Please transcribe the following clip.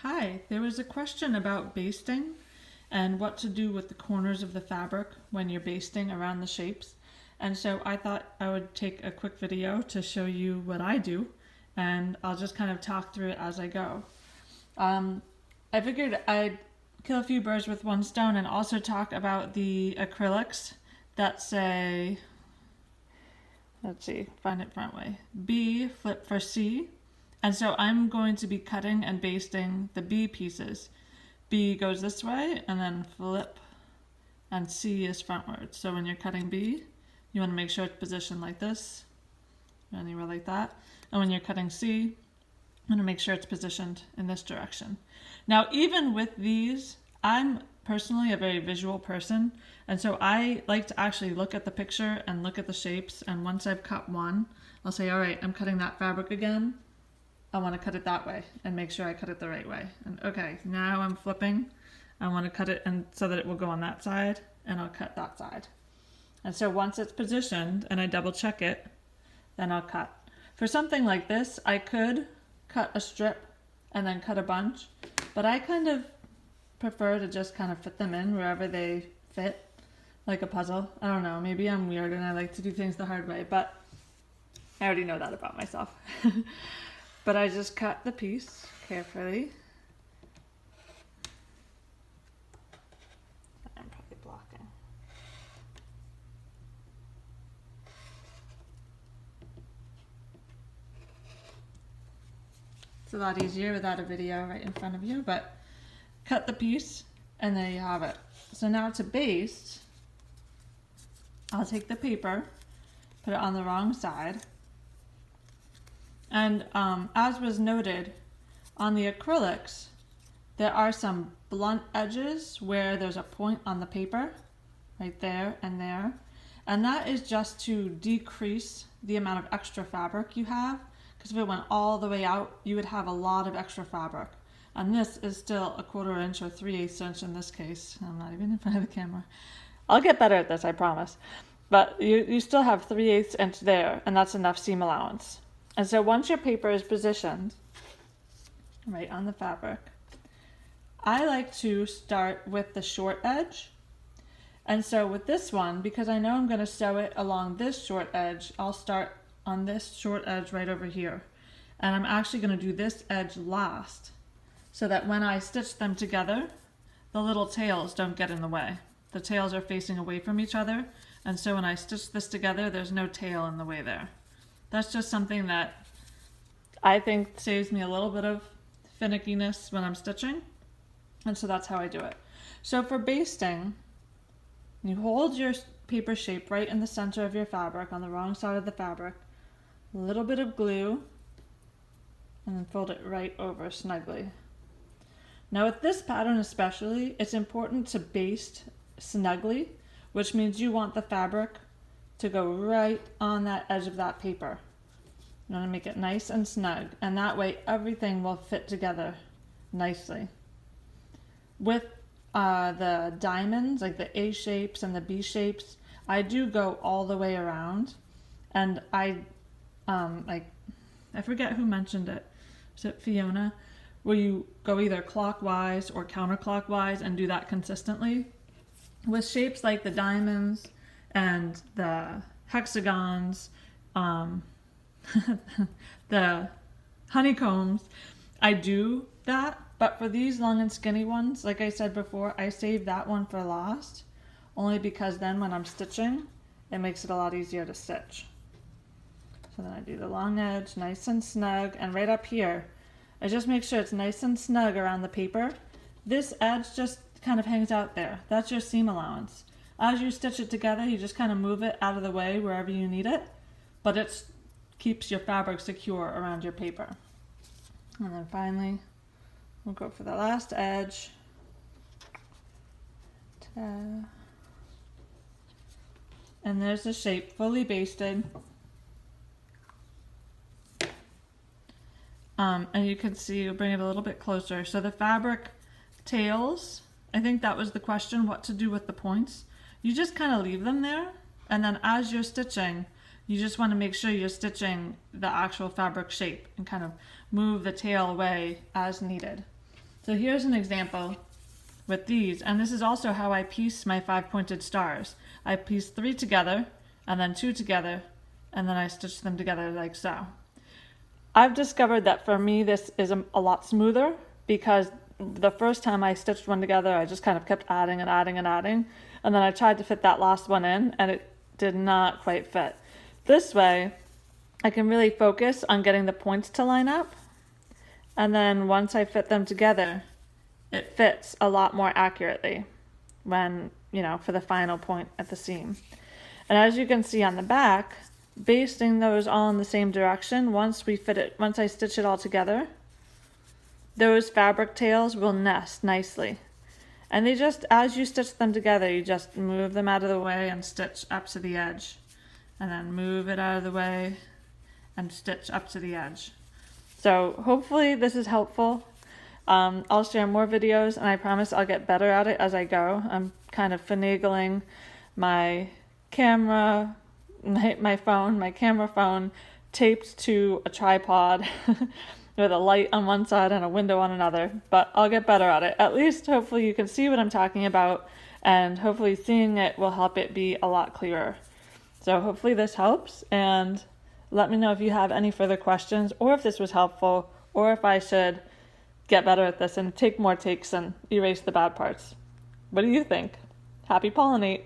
Hi, there was a question about basting and what to do with the corners of the fabric when you're basting around the shapes. And so I thought I would take a quick video to show you what I do, and I'll just kind of talk through it as I go. I figured I'd kill a few birds with one stone and also talk about the acrylics that say, let's see, find it front way, B flip for C. And so I'm going to be cutting and basting the B pieces. B goes this way and then flip, and C is frontward. So when you're cutting B, you want to make sure it's positioned like this, anywhere like that. And when you're cutting C, you want to make sure it's positioned in this direction. Now, even with these, I'm personally a very visual person, and so I like to actually look at the picture and look at the shapes, and once I've cut one, I'll say, all right, I'm cutting that fabric again. I want to cut it that way and make sure I cut it the right way. And okay, now I'm flipping. I want to cut it and so that it will go on that side, and I'll cut that side. And so once it's positioned and I double check it, then I'll cut. For something like this, I could cut a strip and then cut a bunch, but I kind of prefer to just kind of fit them in wherever they fit, like a puzzle. I don't know, maybe I'm weird and I like to do things the hard way, but I already know that about myself. But I just cut the piece carefully. I'm probably blocking. It's a lot easier without a video right in front of you, but cut the piece and there you have it. So now to baste, I'll take the paper, put it on the wrong side. And as was noted, on the acrylics, there are some blunt edges where there's a point on the paper, right there and there. And that is just to decrease the amount of extra fabric you have, because if it went all the way out, you would have a lot of extra fabric. And this is still 1/4 inch or 3/8 inch in this case. I'm not even in front of the camera. I'll get better at this, I promise. But you still have 3/8 inch there, and that's enough seam allowance. And so once your paper is positioned right on the fabric, I like to start with the short edge. And so with this one, because I know I'm going to sew it along this short edge, I'll start on this short edge right over here. And I'm actually going to do this edge last, so that when I stitch them together, the little tails don't get in the way. The tails are facing away from each other, and so when I stitch this together, there's no tail in the way there. That's just something that I think saves me a little bit of finickiness when I'm stitching. And so that's how I do it. So for basting, you hold your paper shape right in the center of your fabric on the wrong side of the fabric, a little bit of glue, and then fold it right over snugly. Now with this pattern especially, it's important to baste snugly, which means you want the fabric to go right on that edge of that paper. You want to make it nice and snug, and that way everything will fit together nicely. With the diamonds, like the A shapes and the B shapes, I do go all the way around, and I forget who mentioned it. Was it Fiona? Where you go either clockwise or counterclockwise and do that consistently. With shapes like the diamonds and the hexagons, the honeycombs, I do that. But for these long and skinny ones, like I said before, I save that one for last, only because then when I'm stitching, it makes it a lot easier to stitch. So then I do the long edge, nice and snug, and right up here, I just make sure it's nice and snug around the paper. This edge just kind of hangs out there. That's your seam allowance. As you stitch it together, you just kind of move it out of the way wherever you need it, but it keeps your fabric secure around your paper. And then finally, we'll go for the last edge. And there's the shape fully basted. And you can see, you'll bring it a little bit closer. So the fabric tails, I think that was the question, what to do with the points. You just kind of leave them there, and then as you're stitching, you just want to make sure you're stitching the actual fabric shape and kind of move the tail away as needed. So here's an example with these, and this is also how I piece my 5-pointed stars. I piece 3 together, and then 2 together, and then I stitch them together like so. I've discovered that for me this is a lot smoother, because the first time I stitched one together I just kind of kept adding and adding and adding, and then I tried to fit that last one in and it did not quite fit. This way I can really focus on getting the points to line up, and then once I fit them together it fits a lot more accurately when, for the final point at the seam. And as you can see on the back, basting those all in the same direction, once I stitch it all together, those fabric tails will nest nicely. And they just, as you stitch them together, you just move them out of the way and stitch up to the edge. And then move it out of the way and stitch up to the edge. So hopefully this is helpful. I'll share more videos, and I promise I'll get better at it as I go. I'm kind of finagling my camera, my camera phone taped to a tripod with a light on one side and a window on another, but I'll get better at it. At least hopefully you can see what I'm talking about, and hopefully seeing it will help it be a lot clearer. So hopefully this helps, and let me know if you have any further questions, or if this was helpful, or if I should get better at this and take more takes and erase the bad parts. What do you think? Happy Pollinate!